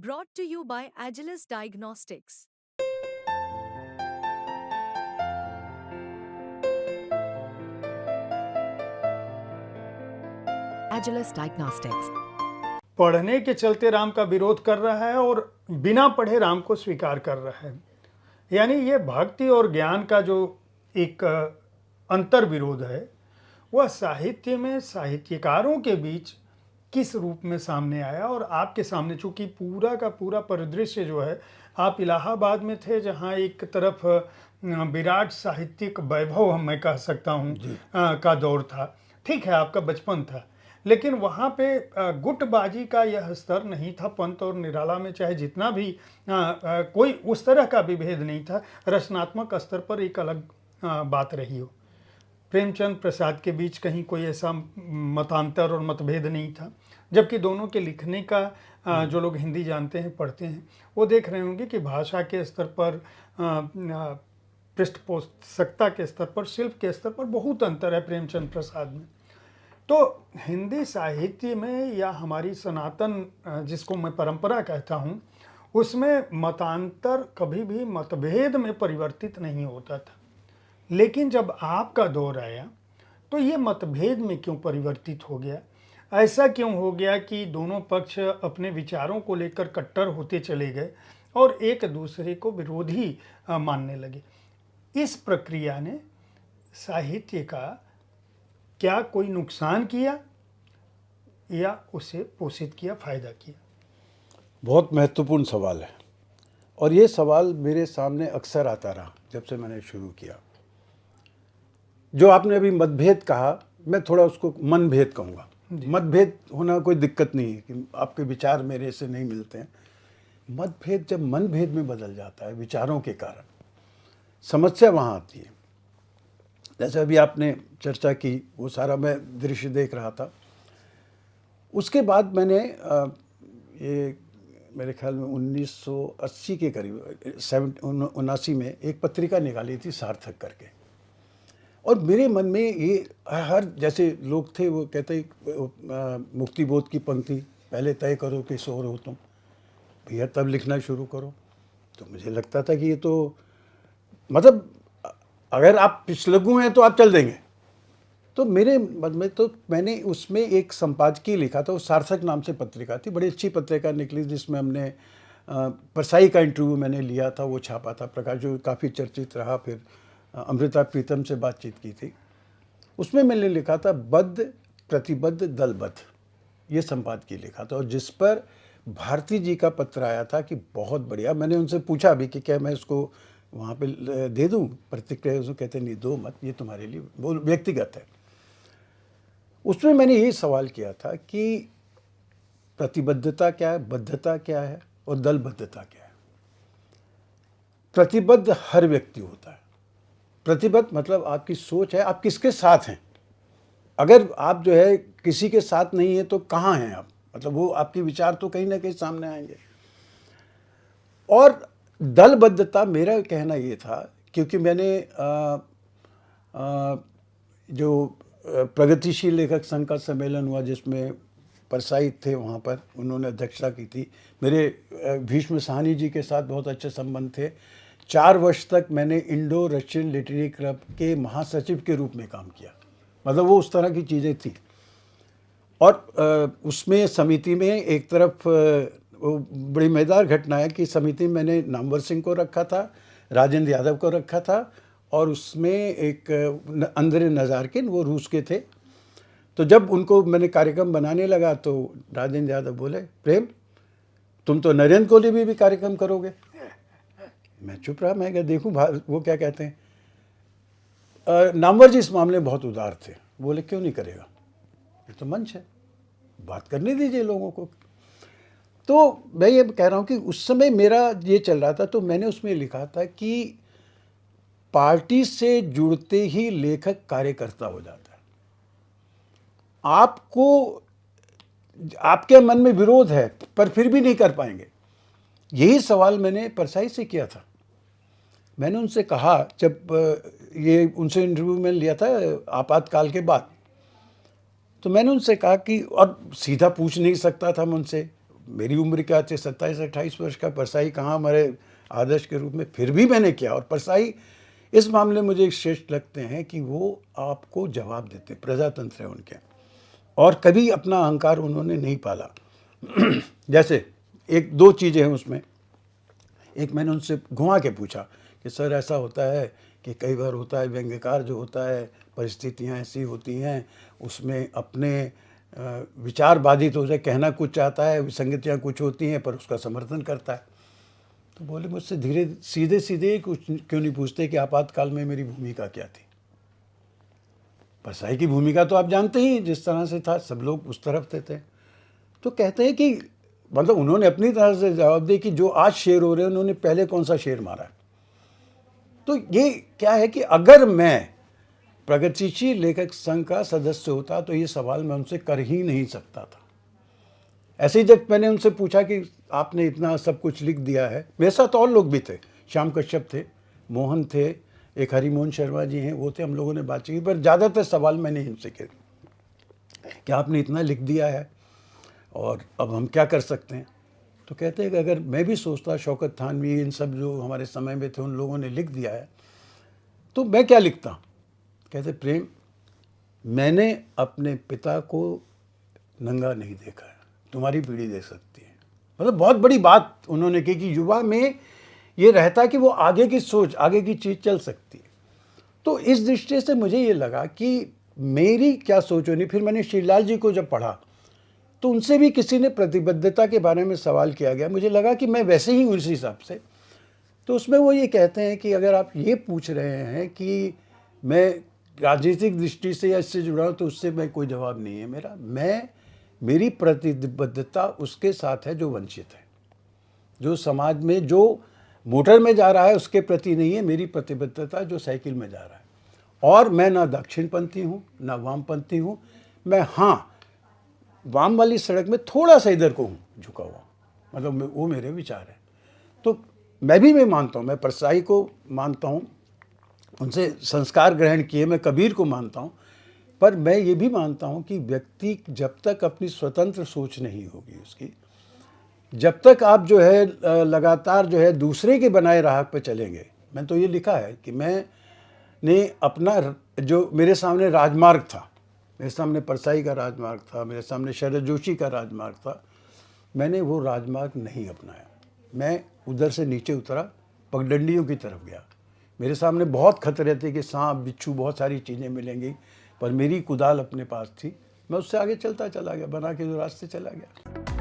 Brought to you by Agilus Diagnostics. Agilus Diagnostics. पढ़ने के चलते राम का विरोध कर रहा है और बिना पढ़े राम को स्वीकार कर रहा है। यानी ये भक्ति और ज्ञान का जो एक अंतर विरोध है वह साहित्य में साहित्यकारों के बीच किस रूप में सामने आया। और आपके सामने चूंकि पूरा का पूरा परिदृश्य जो है, आप इलाहाबाद में थे जहाँ एक तरफ विराट साहित्यिक वैभव मैं कह सकता हूँ का दौर था। ठीक है, आपका बचपन था, लेकिन वहाँ पे गुटबाजी का यह स्तर नहीं था। पंत और निराला में चाहे जितना भी कोई उस तरह का विभेद नहीं था, रचनात्मक स्तर पर एक अलग बात रही हो। प्रेमचंद प्रसाद के बीच कहीं कोई ऐसा मतांतर और मतभेद नहीं था, जबकि दोनों के लिखने का जो लोग हिंदी जानते हैं, पढ़ते हैं, वो देख रहे होंगे कि भाषा के स्तर पर, पृष्ठपोषकता के स्तर पर, शिल्प के स्तर पर बहुत अंतर है प्रेमचंद प्रसाद में। तो हिंदी साहित्य में या हमारी सनातन जिसको मैं परंपरा कहता हूँ, उसमें मतांतर कभी भी मतभेद में परिवर्तित नहीं होता था। लेकिन जब आपका दौर आया तो ये मतभेद में क्यों परिवर्तित हो गया? ऐसा क्यों हो गया कि दोनों पक्ष अपने विचारों को लेकर कट्टर होते चले गए और एक दूसरे को विरोधी मानने लगे? इस प्रक्रिया ने साहित्य का क्या कोई नुकसान किया या उसे पोषित किया, फायदा किया? बहुत महत्वपूर्ण सवाल है और ये सवाल मेरे सामने अक्सर आता रहा जब से मैंने शुरू किया। जो आपने अभी मतभेद कहा, मैं थोड़ा उसको मनभेद कहूँगा। मतभेद होना कोई दिक्कत नहीं है कि आपके विचार मेरे से नहीं मिलते हैं। मतभेद जब मनभेद में बदल जाता है विचारों के कारण, समस्या वहाँ आती है। जैसे अभी आपने चर्चा की, वो सारा मैं दृश्य देख रहा था। उसके बाद मैंने ये मेरे ख्याल में 1980 के करीब 79 में एक पत्रिका निकाली थी सार्थक करके। और मेरे मन में ये हर जैसे लोग थे वो कहते मुक्ति बोध की पंक्ति, पहले तय करो कि शोर हो तुम भैया तब लिखना शुरू करो। तो मुझे लगता था कि ये तो मतलब अगर आप पिछलग्गू हैं तो आप चल देंगे। तो मेरे मन में तो मैंने उसमें एक संपादकीय लिखा था, वो सार्थक नाम से पत्रिका थी, बड़ी अच्छी पत्रिका निकली जिसमें हमने परसाई का इंटरव्यू मैंने लिया था, वो छापा था प्रकाश, जो काफ़ी चर्चित रहा। फिर अमृता प्रीतम से बातचीत की थी। उसमें मैंने लिखा था बद्ध प्रतिबद्ध दलबद्ध, ये संपादकीय लिखा था। और जिस पर भारती जी का पत्र आया था कि बहुत बढ़िया। मैंने उनसे पूछा भी कि क्या मैं इसको वहाँ पे दे दूँ प्रतिक्रिया, उसको कहते नहीं दो मत, ये तुम्हारे लिए वो व्यक्तिगत है। उसमें मैंने यही सवाल किया था कि प्रतिबद्धता क्या है, बद्धता क्या है और दलबद्धता क्या है। प्रतिबद्ध हर व्यक्ति होता है। प्रतिबद्ध मतलब आपकी सोच है, आप किसके साथ हैं। अगर आप जो है किसी के साथ नहीं है तो कहाँ हैं आप, मतलब वो आपके विचार तो कहीं ना कहीं सामने आएंगे। और दलबद्धता मेरा कहना ये था, क्योंकि मैंने जो प्रगतिशील लेखक संघ का सम्मेलन हुआ जिसमें परसाई थे, वहाँ पर उन्होंने अध्यक्षता की थी। मेरे भीष्म साहनी जी के साथ बहुत अच्छे संबंध थे। 4 वर्ष तक मैंने इंडो रशियन लिटरेरी क्लब के महासचिव के रूप में काम किया, मतलब वो उस तरह की चीज़ें थी। और उसमें समिति में एक तरफ वो बड़ी मज़ेदार घटना है कि समिति में मैंने नामवर सिंह को रखा था, राजेंद्र यादव को रखा था, और उसमें एक अंद्रे नज़ारकिन, वो रूस के थे। तो जब उनको मैंने कार्यक्रम बनाने लगा तो राजेंद्र यादव बोले, प्रेम तुम तो नरेंद्र कोहली भी कार्यक्रम करोगे। मैं चुप रहा, मैं क्या देखूं वो क्या कहते हैं। नामवर जी इस मामले में बहुत उदार थे, बोले क्यों नहीं करेगा, ये तो मंच है, बात करने दीजिए लोगों को। तो मैं ये कह रहा हूँ कि उस समय मेरा ये चल रहा था, तो मैंने उसमें लिखा था कि पार्टी से जुड़ते ही लेखक कार्यकर्ता हो जाता है। आपको आपके मन में विरोध है पर फिर भी नहीं कर पाएंगे। यही सवाल मैंने परसाई से किया था। मैंने उनसे कहा, जब ये उनसे इंटरव्यू में लिया था आपातकाल के बाद, तो मैंने उनसे कहा कि, और सीधा पूछ नहीं सकता था मैं उनसे, मेरी उम्र क्या थी, 27-28 वर्ष का, परसाई कहाँ हमारे आदर्श के रूप में, फिर भी मैंने किया। और परसाई इस मामले में मुझे श्रेष्ठ लगते हैं कि वो आपको जवाब देते, प्रजातंत्र है उनके, और कभी अपना अहंकार उन्होंने नहीं पाला। जैसे एक दो चीज़ें हैं उसमें। एक मैंने उनसे घुमा के पूछा कि सर ऐसा होता है कि कई बार होता है व्यंग्यकार जो होता है, परिस्थितियाँ ऐसी होती हैं, उसमें अपने विचार बाधित हो जाए, कहना कुछ चाहता है, विसंगतियाँ कुछ होती हैं, पर उसका समर्थन करता है। तो बोले मुझसे धीरे सीधे सीधे कुछ क्यों नहीं पूछते कि आपातकाल में मेरी भूमिका क्या थी। परसाई की भूमिका तो आप जानते ही, जिस तरह से था, सब लोग उस तरफ थे। तो कहते हैं कि मतलब उन्होंने अपनी तरह से जवाब दिया कि जो आज शेर हो रहे हैं, उन्होंने पहले कौन सा शेर मारा है। तो ये क्या है कि अगर मैं प्रगतिशील लेखक संघ का सदस्य होता तो ये सवाल मैं उनसे कर ही नहीं सकता था। ऐसे ही जब मैंने उनसे पूछा कि आपने इतना सब कुछ लिख दिया है, मेरे साथ और लोग भी थे, श्याम कश्यप थे, मोहन थे, एक हरिमोहन शर्मा जी हैं, वो थे, हम लोगों ने बातचीत की, पर ज़्यादातर सवाल मैंने इनसे किए कि आपने इतना लिख दिया है और अब हम क्या कर सकते हैं। तो कहते हैं कि अगर मैं भी सोचता, शौकत थानवी, इन सब जो हमारे समय में थे, उन लोगों ने लिख दिया है, तो मैं क्या लिखता। कहते प्रेम, मैंने अपने पिता को नंगा नहीं देखा है, तुम्हारी पीढ़ी देख सकती है। मतलब बहुत बड़ी बात उन्होंने की कि युवा में ये रहता है कि वो आगे की सोच, आगे की चीज़ चल सकती है। तो इस दृष्टि से मुझे ये लगा कि मेरी क्या सोच होनी। फिर मैंने श्रीलाल जी को जब पढ़ा तो उनसे भी किसी ने प्रतिबद्धता के बारे में सवाल किया गया, मुझे लगा कि मैं वैसे ही उसी हिसाब से। तो उसमें वो ये कहते हैं कि अगर आप ये पूछ रहे हैं कि मैं राजनीतिक दृष्टि से या इससे जुड़ा हूँ, तो उससे मैं कोई जवाब नहीं है मेरा। मेरी प्रतिबद्धता उसके साथ है जो वंचित है, जो समाज में, जो मोटर में जा रहा है उसके प्रति नहीं है मेरी प्रतिबद्धता, जो साइकिल में जा रहा है। और मैं ना दक्षिणपंथी हूँ ना वामपंथी हूँ, मैं हाँ वाम वाली सड़क में थोड़ा सा इधर को हूँ झुका हुआ, मतलब वो मेरे विचार है। तो मैं मानता हूँ, मैं परसाई को मानता हूँ, उनसे संस्कार ग्रहण किए, मैं कबीर को मानता हूँ, पर मैं ये भी मानता हूँ कि व्यक्ति जब तक अपनी स्वतंत्र सोच नहीं होगी उसकी, जब तक आप जो है लगातार जो है दूसरे के बनाए राह पे चलेंगे। मैं तो ये लिखा है कि मैंने अपना जो मेरे सामने राजमार्ग था, मेरे सामने परसाई का राजमार्ग था, मेरे सामने शरद जोशी का राजमार्ग था, मैंने वो राजमार्ग नहीं अपनाया। मैं उधर से नीचे उतरा, पगडंडियों की तरफ गया। मेरे सामने बहुत खतरे थे कि सांप बिच्छू बहुत सारी चीज़ें मिलेंगी, पर मेरी कुदाल अपने पास थी, मैं उससे आगे चलता चला गया, बना के जो रास्ते चला गया।